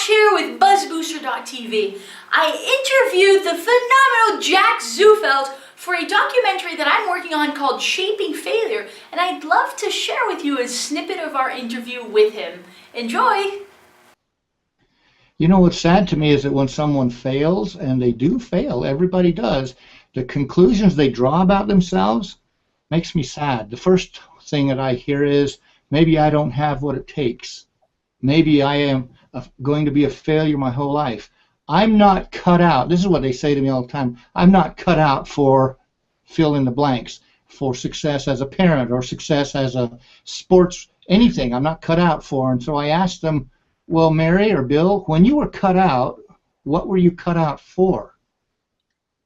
Nash here with BuzzBooster.tv. I interviewed the phenomenal Jack Zufelt for a documentary that I'm working on called Shaping Failure, and I'd love to share with you a snippet of our interview with him. Enjoy! You know, what's sad to me is that when someone fails, and they do fail, everybody does, the conclusions they draw about themselves makes me sad. The first thing that I hear is, maybe I don't have what it takes. Maybe I am going to be a failure my whole life. I'm not cut out. This is what they say to me all the time. I'm not cut out for fill in the blanks, for success as a parent or success as a sports, anything I'm not cut out for. And so I asked them, well, Mary or Bill, when you were cut out, what were you cut out for?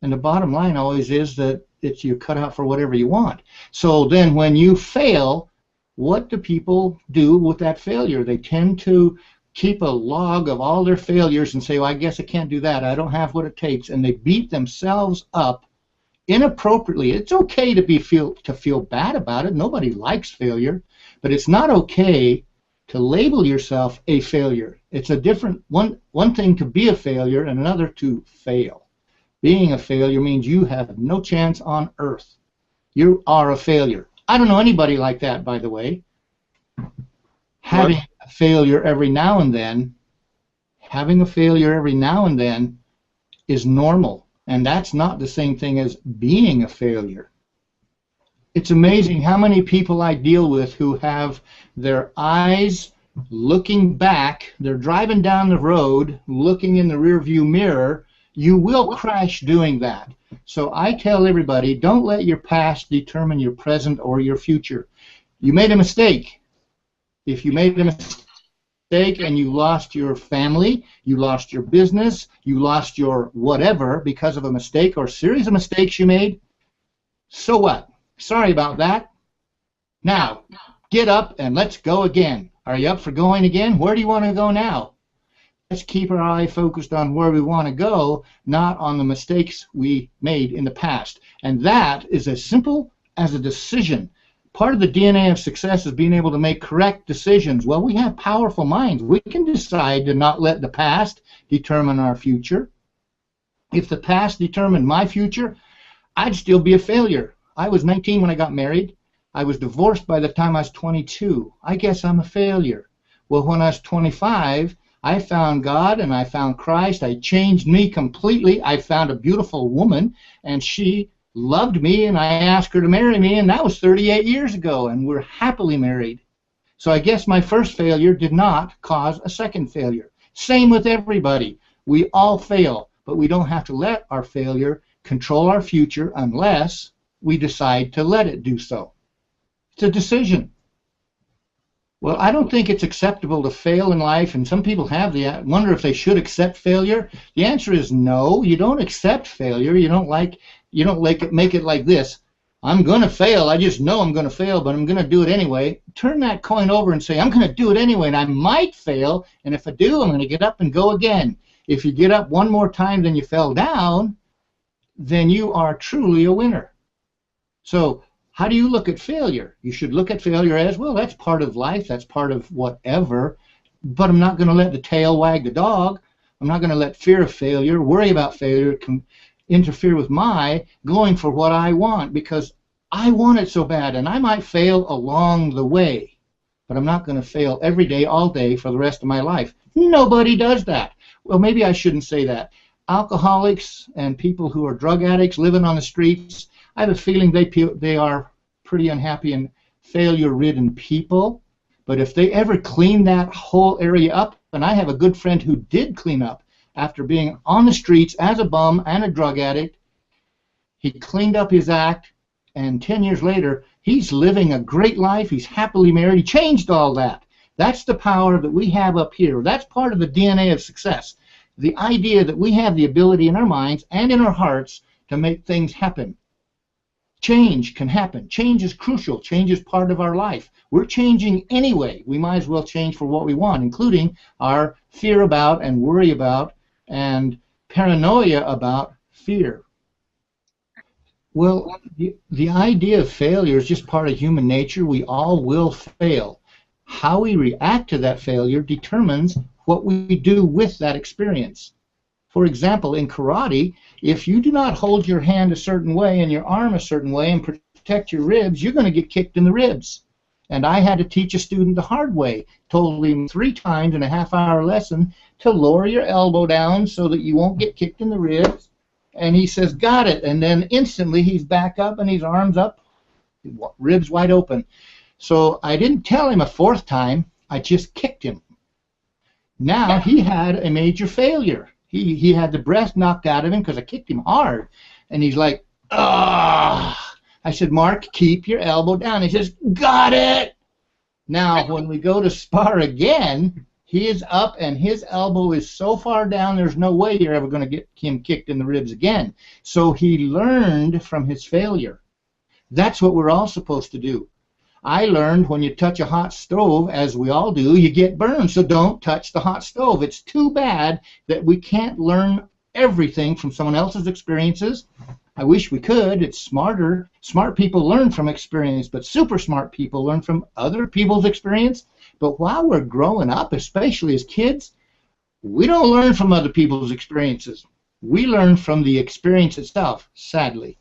And the bottom line always is that you're cut out for whatever you want. So then when you fail, what do people do with that failure? They tend to keep a log of all their failures and say, well, I guess I can't do that. I don't have what it takes. And they beat themselves up inappropriately. It's okay to feel bad about it. Nobody likes failure. But it's not okay to label yourself a failure. It's a different one thing to be a failure and another to fail. Being a failure means you have no chance on earth. You are a failure. I don't know anybody like that, by the way. Having a failure every now and then is normal, and that's not the same thing as being a failure. It's amazing how many people I deal with who have their eyes looking back. They're driving down the road, looking in the rearview mirror. You will crash doing that. So I tell everybody, don't let your past determine your present or your future. You made a mistake. If you made a mistake and you lost your family, you lost your business, you lost your whatever because of a mistake or series of mistakes you made, so what? Sorry about that. Now, get up and let's go again. Are you up for going again? Where do you want to go now? Let's keep our eye focused on where we want to go, not on the mistakes we made in the past. And that is as simple as a decision. Part of the DNA of success is being able to make correct decisions. Well, we have powerful minds. We can decide to not let the past determine our future. If the past determined my future, I'd still be a failure. I was 19 when I got married. I was divorced by the time I was 22. I guess I'm a failure. Well, when I was 25, I found God and I found Christ. I changed me completely. I found a beautiful woman, and she loved me, and I asked her to marry me, and that was 38 years ago, and we're happily married. So I guess my first failure did not cause a second failure. Same with everybody. We all fail, but we don't have to let our failure control our future unless we decide to let it do so. It's a decision. Well, I don't think it's acceptable to fail in life, and some people wonder if they should accept failure. The answer is no. You don't accept failure. You don't make it like this. I'm going to fail. I just know I'm going to fail, but I'm going to do it anyway. Turn that coin over and say, I'm going to do it anyway, and I might fail, and if I do, I'm going to get up and go again. If you get up one more time than you fell down, then you are truly a winner. So how do you look at failure? You should look at failure as, well, that's part of life, that's part of whatever, but I'm not going to let the tail wag the dog. I'm not going to let fear of failure, worry about failure, interfere with my going for what I want, because I want it so bad, and I might fail along the way, but I'm not going to fail every day, all day, for the rest of my life. Nobody does that. Well, maybe I shouldn't say that. Alcoholics and people who are drug addicts living on the streets, I have a feeling they are pretty unhappy and failure-ridden people. But if they ever clean that whole area up, and I have a good friend who did clean up after being on the streets as a bum and a drug addict, he cleaned up his act, and 10 years later, he's living a great life. He's happily married. He changed all that. That's the power that we have up here. That's part of the DNA of success. The idea that we have the ability in our minds and in our hearts to make things happen. Change can happen. Change is crucial. Change is part of our life. We're changing anyway. We might as well change for what we want, including our fear about and worry about and paranoia about fear. Well, the idea of failure is just part of human nature. We all will fail. How we react to that failure determines what we do with that experience. For example, in karate, if you do not hold your hand a certain way and your arm a certain way and protect your ribs, you're going to get kicked in the ribs. And I had to teach a student the hard way. Told him 3 times in a half-hour lesson to lower your elbow down so that you won't get kicked in the ribs. And he says, got it. And then instantly he's back up and his arms up, ribs wide open. So I didn't tell him a 4th time. I just kicked him. Now he had a major failure. He had the breath knocked out of him because I kicked him hard. And he's like, ah. I said, Mark, keep your elbow down. He says, got it. Now, when we go to spar again, he is up and his elbow is so far down, there's no way you're ever going to get him kicked in the ribs again. So he learned from his failure. That's what we're all supposed to do. I learned when you touch a hot stove, as we all do, you get burned. So don't touch the hot stove. It's too bad that we can't learn everything from someone else's experiences. I wish we could. It's smarter. Smart people learn from experience, but super smart people learn from other people's experience. But while we're growing up, especially as kids, we don't learn from other people's experiences. We learn from the experience itself, sadly.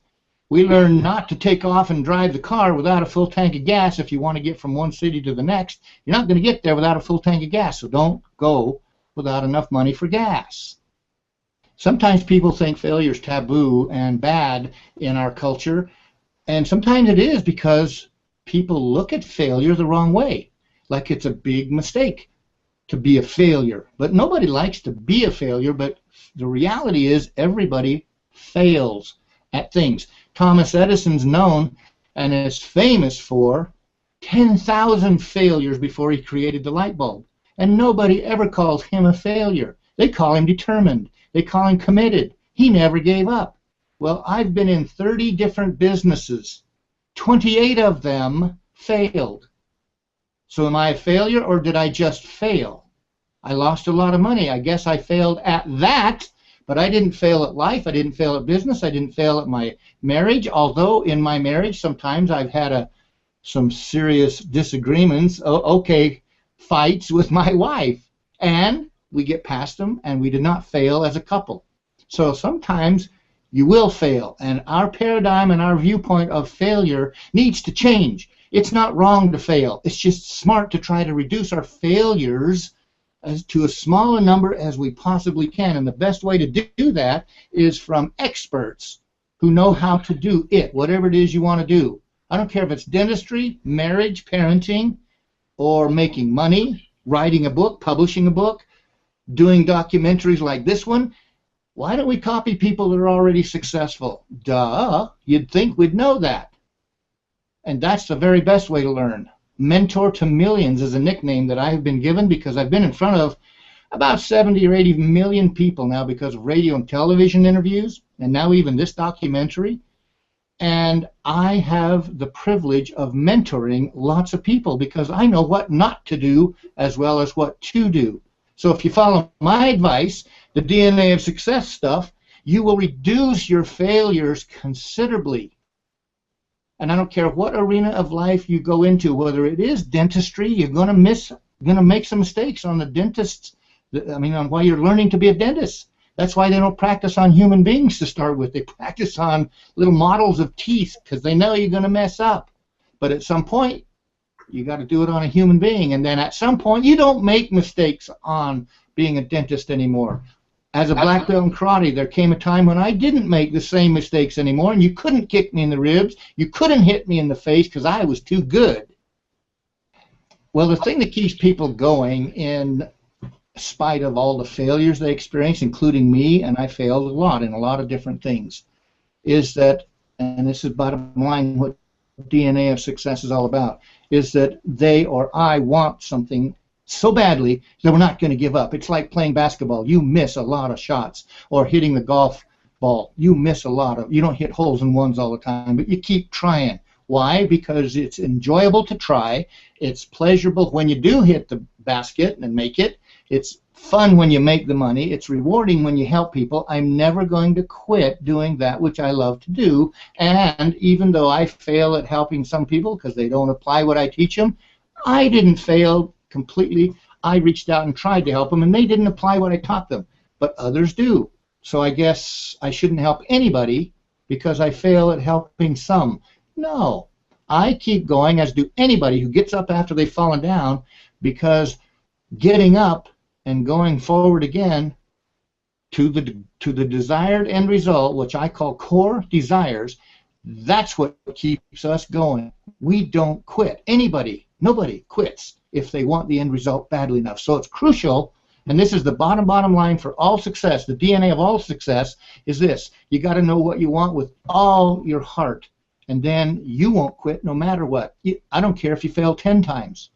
We learn not to take off and drive the car without a full tank of gas if you want to get from one city to the next. You're not going to get there without a full tank of gas, so don't go without enough money for gas. Sometimes people think failure is taboo and bad in our culture, and sometimes it is because people look at failure the wrong way, like it's a big mistake to be a failure. But nobody likes to be a failure, but the reality is everybody fails at things. Thomas Edison's known and is famous for 10,000 failures before he created the light bulb, and nobody ever calls him a failure. They call him determined. They call him committed. He never gave up. Well, I've been in 30 different businesses. 28 of them failed. So am I a failure or did I just fail? I lost a lot of money. I guess I failed at that, but I didn't fail at life. I didn't fail at business. I didn't fail at my marriage, although in my marriage sometimes I've had some serious disagreements, fights with my wife. And we get past them, and we did not fail as a couple. So sometimes you will fail, and our paradigm and our viewpoint of failure needs to change. It's not wrong to fail. It's just smart to try to reduce our failures to a smaller number as we possibly can, and the best way to do that is from experts who know how to do it, whatever it is you want to do. I don't care if it's dentistry, marriage, parenting, or making money, writing a book, publishing a book, doing documentaries like this one. Why don't we copy people that are already successful? Duh, you'd think we'd know that. And that's the very best way to learn. Mentor to Millions is a nickname that I have been given because I've been in front of about 70 or 80 million people now because of radio and television interviews, and now even this documentary. And I have the privilege of mentoring lots of people because I know what not to do as well as what to do. So if you follow my advice, the DNA of success stuff, you will reduce your failures considerably. And I don't care what arena of life you go into, whether it is dentistry, you're going to make some mistakes on the dentist. On why you're learning to be a dentist. That's why they don't practice on human beings to start with. They practice on little models of teeth because they know you're going to mess up. But at some point, you got to do it on a human being, and then at some point you don't make mistakes on being a dentist anymore. As a black belt in karate, there came a time when I didn't make the same mistakes anymore, and you couldn't kick me in the ribs, you couldn't hit me in the face because I was too good. Well, the thing that keeps people going in spite of all the failures they experience, including me, and I failed a lot in a lot of different things, is that, and this is bottom line what DNA of success is all about, is that they or I want something so badly that we're not going to give up. It's like playing basketball. You miss a lot of shots, or hitting the golf ball. You miss a lot of, you don't hit holes in ones all the time, but you keep trying. Why? Because it's enjoyable to try. It's pleasurable when you do hit the basket and make it. It's fun when you make the money. It's rewarding when you help people. I'm never going to quit doing that which I love to do. And even though I fail at helping some people because they don't apply what I teach them, I didn't fail completely. I reached out and tried to help them, and they didn't apply what I taught them, but others do. So I guess I shouldn't help anybody because I fail at helping some. No, I keep going, as do anybody who gets up after they've fallen down, because getting up and going forward again to the desired end result, which I call core desires, that's what keeps us going. We don't quit. Nobody quits if they want the end result badly enough. So it's crucial, and this is the bottom line for all success. The DNA of all success is this: you got to know what you want with all your heart, and then you won't quit no matter what. I don't care if you fail 10 times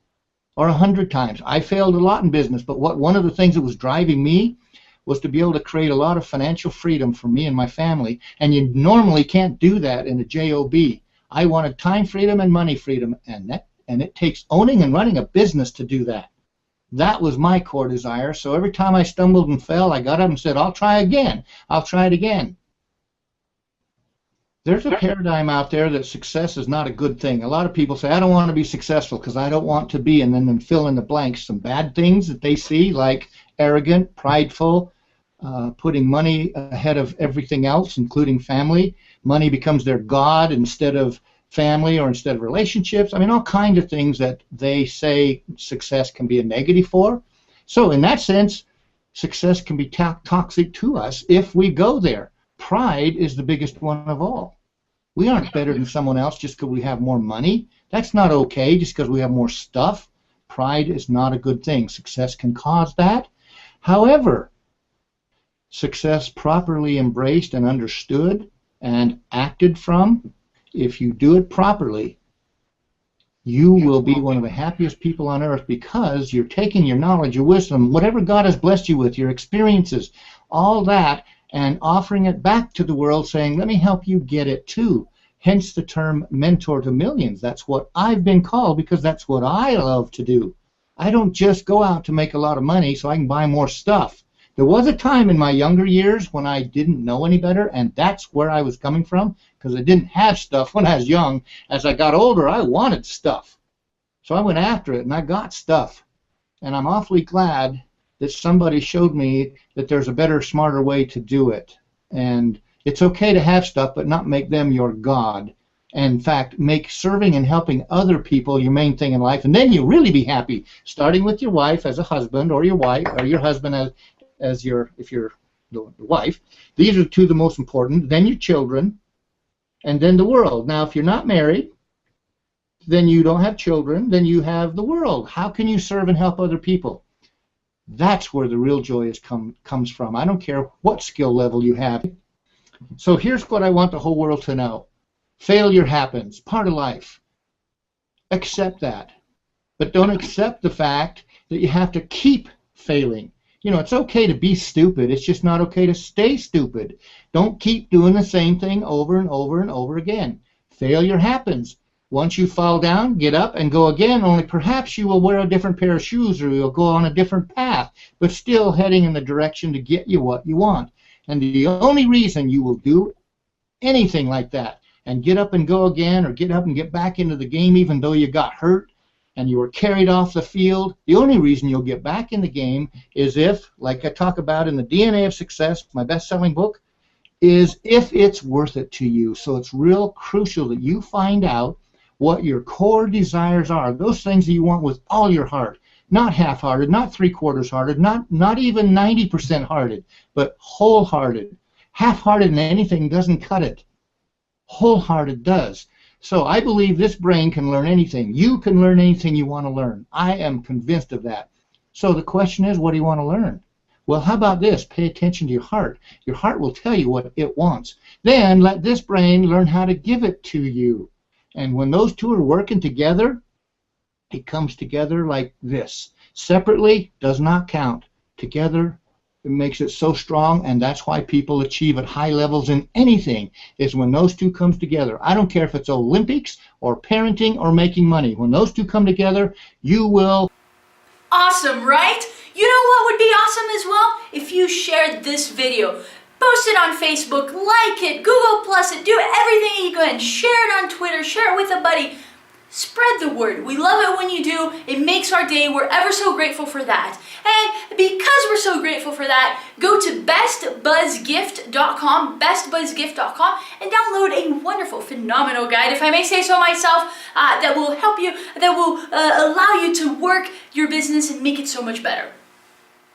or 100 times. I failed a lot in business, but one of the things that was driving me was to be able to create a lot of financial freedom for me and my family, and you normally can't do that in a job. I wanted time freedom and money freedom, and it takes owning and running a business to do that. That was my core desire. So every time I stumbled and fell, I got up and said, I'll try again. I'll try it again. There's a paradigm out there that success is not a good thing. A lot of people say, I don't want to be successful because I don't want to be, and then fill in the blanks. Some bad things that they see, like arrogant, prideful, putting money ahead of everything else, including family. Money becomes their god instead of family or instead of relationships. I mean, all kinds of things that they say success can be a negative for. So in that sense, success can be toxic to us if we go there. Pride is the biggest one of all. We aren't better than someone else just because we have more money. That's not okay just because we have more stuff. Pride is not a good thing. Success can cause that. However, success properly embraced and understood and acted from, if you do it properly, you will be one of the happiest people on earth because you're taking your knowledge, your wisdom, whatever God has blessed you with, your experiences, all that, and offering it back to the world, saying, let me help you get it too. Hence the term mentor to millions. That's what I've been called because that's what I love to do. I don't just go out to make a lot of money so I can buy more stuff. There was a time in my younger years when I didn't know any better, and that's where I was coming from, because I didn't have stuff when I was young. As I got older, I wanted stuff. So I went after it, and I got stuff. And I'm awfully glad that somebody showed me that there's a better, smarter way to do it. And it's okay to have stuff, but not make them your God. And in fact, make serving and helping other people your main thing in life, and then you'll really be happy, starting with your wife as a husband, or your wife, or your husband as your, if you're the wife. These are two of the most important. Then your children, and then the world. Now, if you're not married, then you don't have children, then you have the world. How can you serve and help other people? That's where the real joy comes from. I don't care what skill level you have. So here's what I want the whole world to know. Failure happens, part of life. Accept that. But don't accept the fact that you have to keep failing. You know, it's okay to be stupid. It's just not okay to stay stupid. Don't keep doing the same thing over and over and over again. Failure happens. Once you fall down, get up and go again, only perhaps you will wear a different pair of shoes or you'll go on a different path, but still heading in the direction to get you what you want. And the only reason you will do anything like that and get up and go again, or get up and get back into the game even though you got hurt and you were carried off the field, the only reason you'll get back in the game is if, like I talk about in the DNA of Success, my best-selling book, is if it's worth it to you. So it's real crucial that you find out what your core desires are, those things that you want with all your heart, not half-hearted, not three-quarters hearted, not even 90% hearted, but wholehearted. Half-hearted in anything doesn't cut it. Wholehearted does. So I believe this brain can learn anything. You can learn anything you want to learn. I am convinced of that. So the question is, what do you want to learn? Well, how about this? Pay attention to your heart. Your heart will tell you what it wants. Then let this brain learn how to give it to you. And when those two are working together, it comes together like this. Separately does not count. Together, it makes it so strong, and that's why people achieve at high levels in anything, is when those two comes together. I don't care if it's Olympics or parenting or making money. When those two come together, you will. Awesome, right? You know what would be awesome as well? If you shared this video. Post it on Facebook, like it, Google Plus it, do everything you can. Share it on Twitter, share it with a buddy. Spread the word. We love it when you do. It makes our day. We're ever so grateful for that. And because we're so grateful for that, go to bestbuzzgift.com, bestbuzzgift.com, and download a wonderful, phenomenal guide, if I may say so myself, that will help you, that will allow you to work your business and make it so much better.